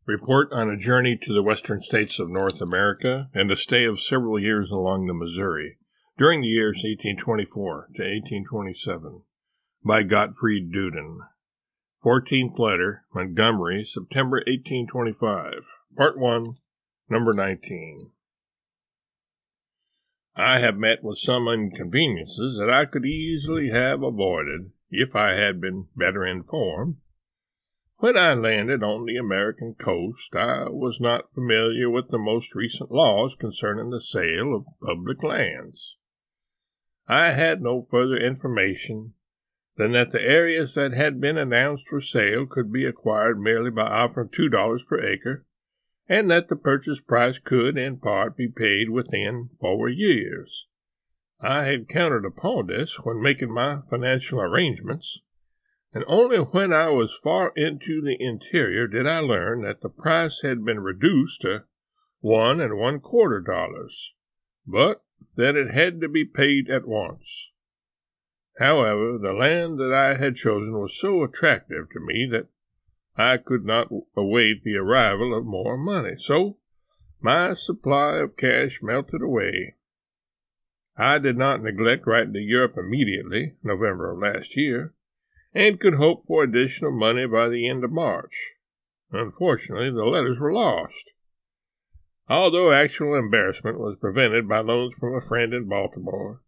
Report on a journey to the western states of North America and a stay of several years along the Missouri during the years 1824 to 1827 by Gottfried Duden. 14th letter, Montgomery, September 1825. Part 1, number 19. I have met with some inconveniences that I could easily have avoided if I had been better informed. When I landed on the American coast, I was not familiar with the most recent laws concerning the sale of public lands. I had no further information than that the areas that had been announced for sale could be acquired merely by offering $2 per acre, and that the purchase price could, in part, be paid within 4 years. I had counted upon this when making my financial arrangements, and only when I was far into the interior did I learn that the price had been reduced to $1.25, but that it had to be paid at once. However, the land that I had chosen was so attractive to me that I could not await the arrival of more money, so my supply of cash melted away. I did not neglect writing to Europe immediately, November of last year, and could hope for additional money by the end of March. Unfortunately, the letters were lost. Although actual embarrassment was prevented by loans from a friend in Baltimore,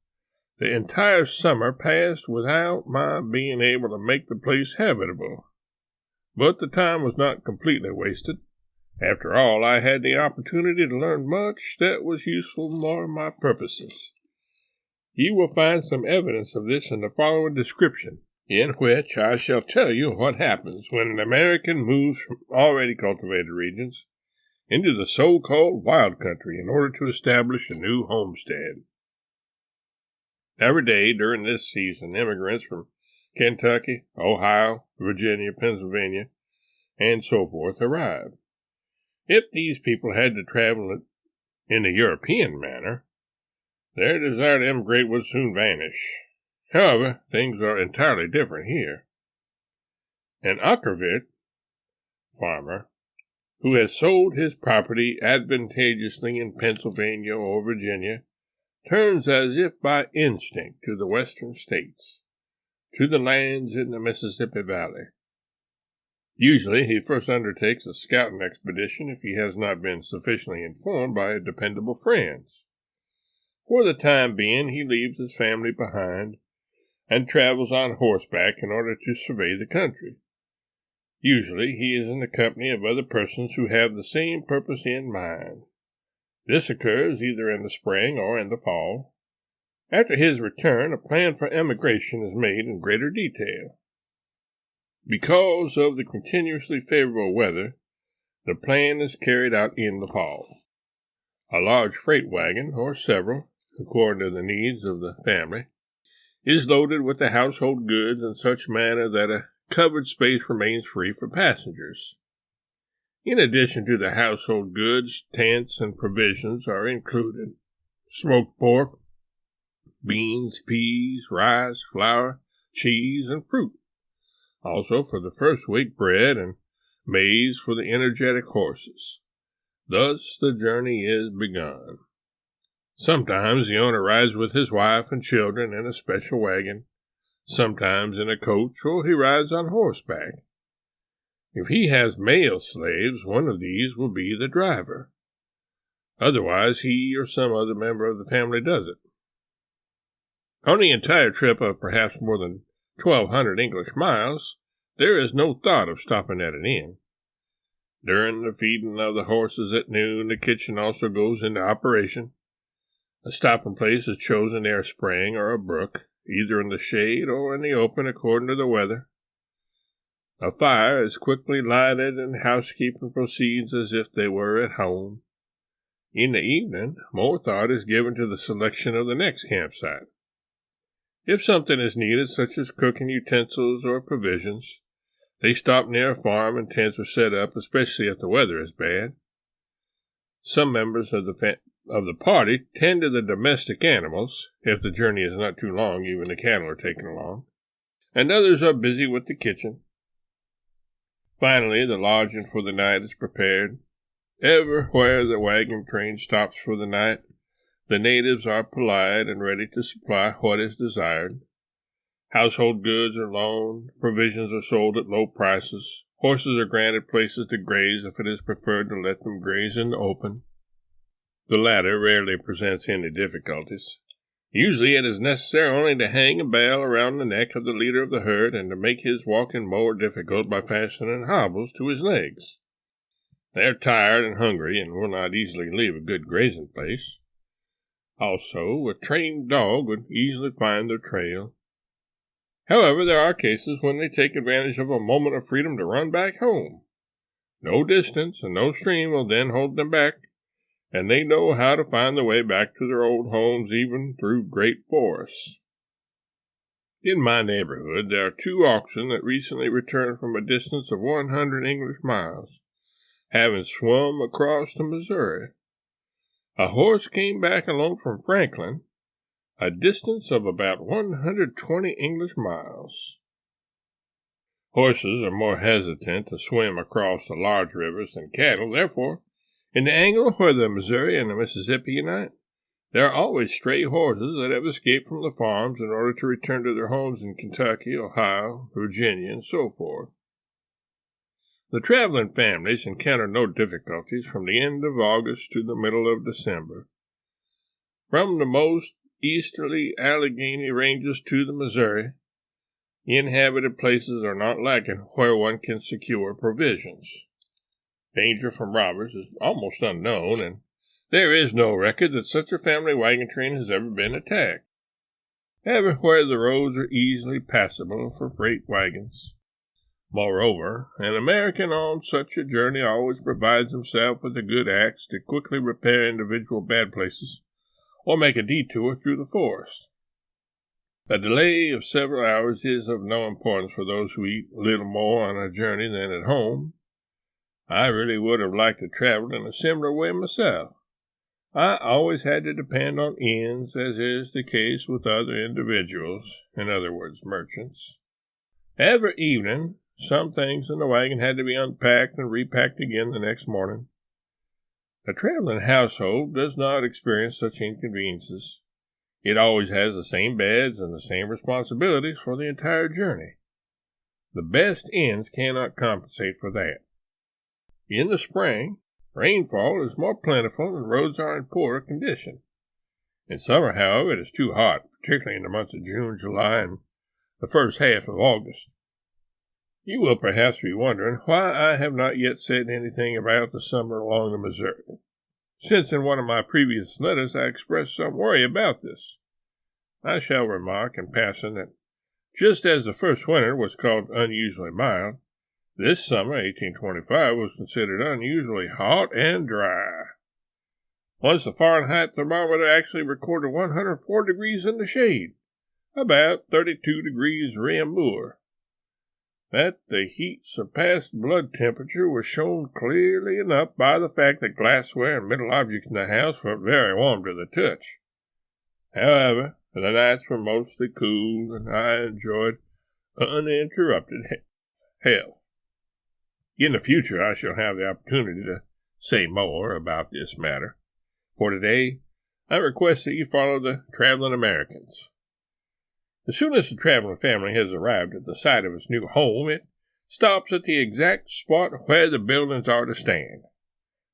the entire summer passed without my being able to make the place habitable. But the time was not completely wasted. After all, I had the opportunity to learn much that was useful for my purposes. You will find some evidence of this in the following description, in which I shall tell you what happens when an American moves from already cultivated regions into the so-called wild country in order to establish a new homestead. Every day during this season, immigrants from Kentucky, Ohio, Virginia, Pennsylvania, and so forth arrive. If these people had to travel in the European manner, their desire to emigrate would soon vanish. However, things are entirely different here. An Gottfried farmer who has sold his property advantageously in Pennsylvania or Virginia turns as if by instinct to the western states, to the lands in the Mississippi Valley. Usually he first undertakes a scouting expedition if he has not been sufficiently informed by dependable friends. For the time being, he leaves his family behind and travels on horseback in order to survey the country. Usually he is in the company of other persons who have the same purpose in mind. This occurs either in the spring or in the fall. After his return, a plan for emigration is made in greater detail. Because of the continuously favorable weather, the plan is carried out in the fall. A large freight wagon, or several, according to the needs of the family, is loaded with the household goods in such manner that a covered space remains free for passengers. In addition to the household goods, tents and provisions are included: smoked pork, beans, peas, rice, flour, cheese, and fruit. Also, for the first week, bread and maize for the energetic horses. Thus the journey is begun. Sometimes the owner rides with his wife and children in a special wagon, sometimes in a coach, or he rides on horseback. If he has male slaves, one of these will be the driver. Otherwise, he or some other member of the family does it. On the entire trip of perhaps more than 1,200 English miles, there is no thought of stopping at an inn. During the feeding of the horses at noon, the kitchen also goes into operation. A stopping place is chosen near a spring or a brook, either in the shade or in the open according to the weather. A fire is quickly lighted and housekeeping proceeds as if they were at home. In the evening, more thought is given to the selection of the next campsite. If something is needed, such as cooking utensils or provisions, they stop near a farm and tents are set up, especially if the weather is bad. Some members of the party tend to the domestic animals, if the journey is not too long, even the cattle are taken along, and others are busy with the kitchen. Finally, the lodging for the night is prepared. Everywhere the wagon train stops for the night, the natives are polite and ready to supply what is desired. Household goods are loaned, provisions are sold at low prices, horses are granted places to graze if it is preferred to let them graze in the open. The latter rarely presents any difficulties. Usually it is necessary only to hang a bell around the neck of the leader of the herd and to make his walking more difficult by fastening hobbles to his legs. They are tired and hungry and will not easily leave a good grazing place. Also, a trained dog would easily find their trail. However, there are cases when they take advantage of a moment of freedom to run back home. No distance and no stream will then hold them back, and they know how to find their way back to their old homes even through great forests. In my neighborhood, there are 2 oxen that recently returned from a distance of 100 English miles, having swum across to Missouri. A horse came back alone from Franklin, a distance of about 120 English miles. Horses are more hesitant to swim across the large rivers than cattle. Therefore, in the angle where the Missouri and the Mississippi unite, there are always stray horses that have escaped from the farms in order to return to their homes in Kentucky, Ohio, Virginia, and so forth. The traveling families encounter no difficulties from the end of August to the middle of December. From the most easterly Allegheny ranges to the Missouri, the inhabited places are not lacking where one can secure provisions. Danger from robbers is almost unknown, and there is no record that such a family wagon train has ever been attacked. Everywhere the roads are easily passable for freight wagons. Moreover, an American on such a journey always provides himself with a good axe to quickly repair individual bad places, or make a detour through the forest. A delay of several hours is of no importance for those who eat little more on a journey than at home. I really would have liked to travel in a similar way myself. I always had to depend on inns, as is the case with other individuals, in other words, merchants. Every evening, some things in the wagon had to be unpacked and repacked again the next morning. A traveling household does not experience such inconveniences. It always has the same beds and the same responsibilities for the entire journey. The best inns cannot compensate for that. In the spring, rainfall is more plentiful and roads are in poorer condition. In summer, however, it is too hot, particularly in the months of June, July, and the first half of August. You will perhaps be wondering why I have not yet said anything about the summer along the Missouri, since in one of my previous letters I expressed some worry about this. I shall remark in passing that just as the first winter was called unusually mild, this summer, 1825, was considered unusually hot and dry. Once the Fahrenheit thermometer actually recorded 104 degrees in the shade, about 32 degrees Reaumur. That the heat surpassed blood temperature was shown clearly enough by the fact that glassware and metal objects in the house felt very warm to the touch. However, the nights were mostly cool, and I enjoyed uninterrupted health. In the future, I shall have the opportunity to say more about this matter. For today, I request that you follow the traveling Americans. As soon as the traveling family has arrived at the site of its new home, it stops at the exact spot where the buildings are to stand.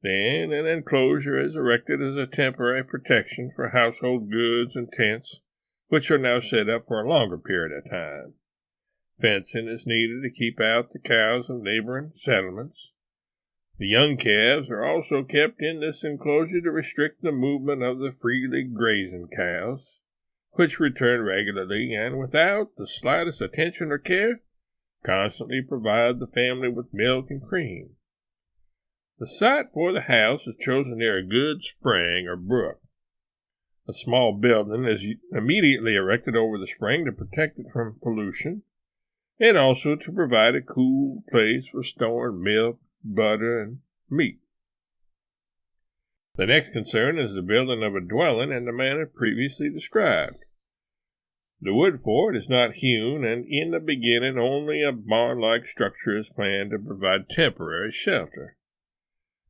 Then an enclosure is erected as a temporary protection for household goods and tents, which are now set up for a longer period of time. Fencing is needed to keep out the cows of neighboring settlements. The young calves are also kept in this enclosure to restrict the movement of the freely grazing cows, which return regularly and without the slightest attention or care, constantly provide the family with milk and cream. The site for the house is chosen near a good spring or brook. A small building is immediately erected over the spring to protect it from pollution, and also to provide a cool place for storing milk, butter, and meat. The next concern is the building of a dwelling in the manner previously described. The wood for it is not hewn, and in the beginning only a barn-like structure is planned to provide temporary shelter.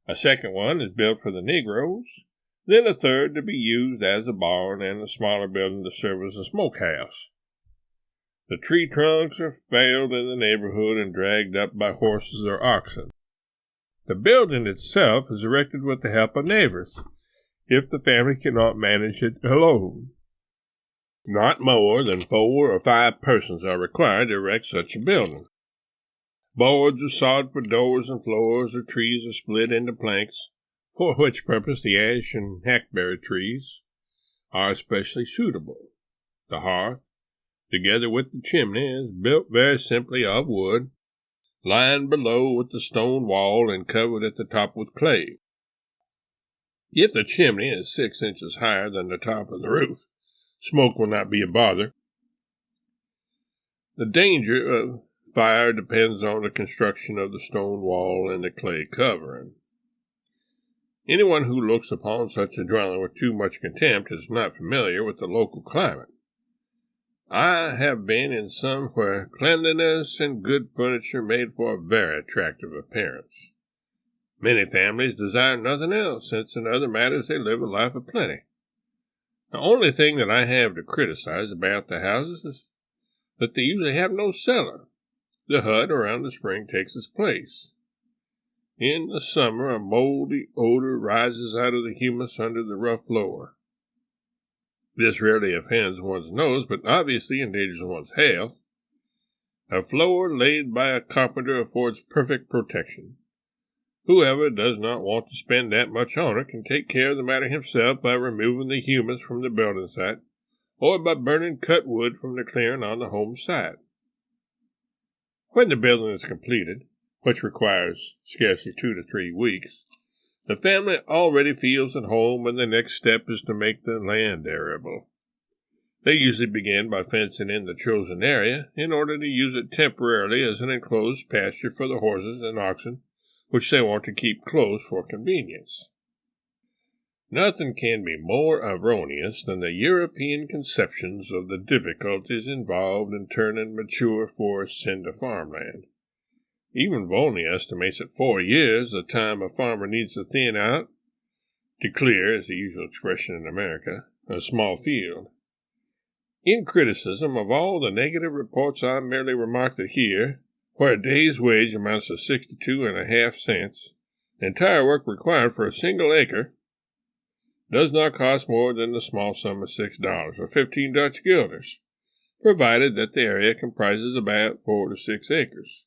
A second one is built for the Negroes, then a third to be used as a barn, and a smaller building to serve as a smokehouse. The tree trunks are felled in the neighborhood and dragged up by horses or oxen. The building itself is erected with the help of neighbors, if the family cannot manage it alone. Not more than 4 or 5 persons are required to erect such a building. Boards are sawed for doors and floors, or trees are split into planks, for which purpose the ash and hackberry trees are especially suitable. The hearth, together with the chimney, is built very simply of wood, lined below with the stone wall and covered at the top with clay. If the chimney is 6 inches higher than the top of the roof, smoke will not be a bother. The danger of fire depends on the construction of the stone wall and the clay covering. Anyone who looks upon such a dwelling with too much contempt is not familiar with the local climate. I have been in some where cleanliness and good furniture made for a very attractive appearance. Many families desire nothing else, since in other matters they live a life of plenty. The only thing that I have to criticize about the houses is that they usually have no cellar. The hut around the spring takes its place. In the summer, a moldy odor rises out of the humus under the rough floor. This rarely offends one's nose, but obviously endangers one's health. A floor laid by a carpenter affords perfect protection. Whoever does not want to spend that much on it can take care of the matter himself by removing the humus from the building site, or by burning cut wood from the clearing on the home site. When the building is completed, which requires scarcely 2 to 3 weeks, the family already feels at home, and the next step is to make the land arable. They usually begin by fencing in the chosen area in order to use it temporarily as an enclosed pasture for the horses and oxen, which they want to keep close for convenience. Nothing can be more erroneous than the European conceptions of the difficulties involved in turning mature forests into farmland. Even Volney estimates at 4 years the time a farmer needs to thin out, to clear, is the usual expression in America, a small field. In criticism of all the negative reports, I merely remark that here, where a day's wage amounts to 62.5 cents, the entire work required for a single acre does not cost more than the small sum of $6, or 15 Dutch guilders, provided that the area comprises about 4 to 6 acres.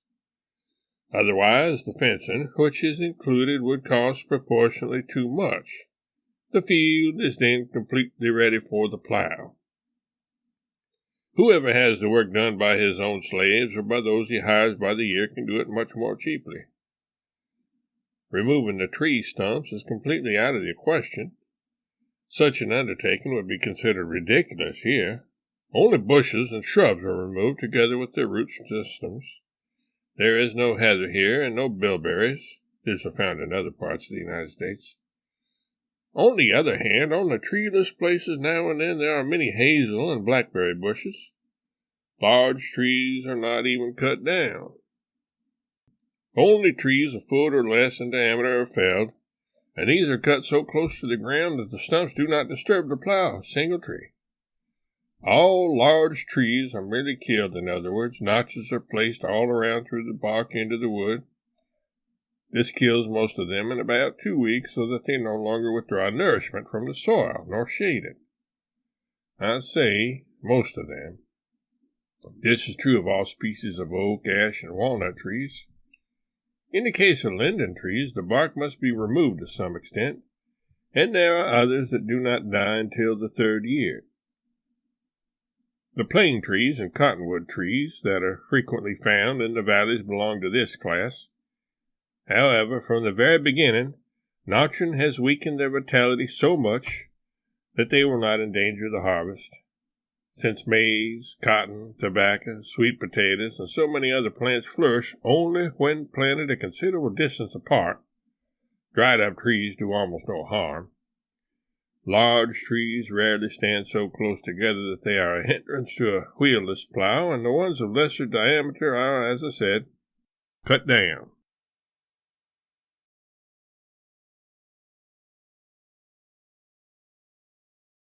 Otherwise, the fencing, which is included, would cost proportionately too much. The field is then completely ready for the plow. Whoever has the work done by his own slaves or by those he hires by the year can do it much more cheaply. Removing the tree stumps is completely out of the question. Such an undertaking would be considered ridiculous here. Only bushes and shrubs are removed together with their root systems. There is no heather here and no bilberries. These are found in other parts of the United States. On the other hand, on the treeless places now and then there are many hazel and blackberry bushes. Large trees are not even cut down. Only trees a foot or less in diameter are felled, and these are cut so close to the ground that the stumps do not disturb the plow of a single tree. All large trees are merely killed, in other words, notches are placed all around through the bark into the wood. This kills most of them in about 2 weeks, so that they no longer withdraw nourishment from the soil, nor shade it. I say most of them. This is true of all species of oak, ash, and walnut trees. In the case of linden trees, the bark must be removed to some extent, and there are others that do not die until the 3rd year. The plane trees and cottonwood trees that are frequently found in the valleys belong to this class. However, from the very beginning, notching has weakened their vitality so much that they will not endanger the harvest. Since maize, cotton, tobacco, sweet potatoes, and so many other plants flourish only when planted a considerable distance apart, dried-up trees do almost no harm. Large trees rarely stand so close together that they are a hindrance to a wheelless plow, and the ones of lesser diameter are, as I said, cut down.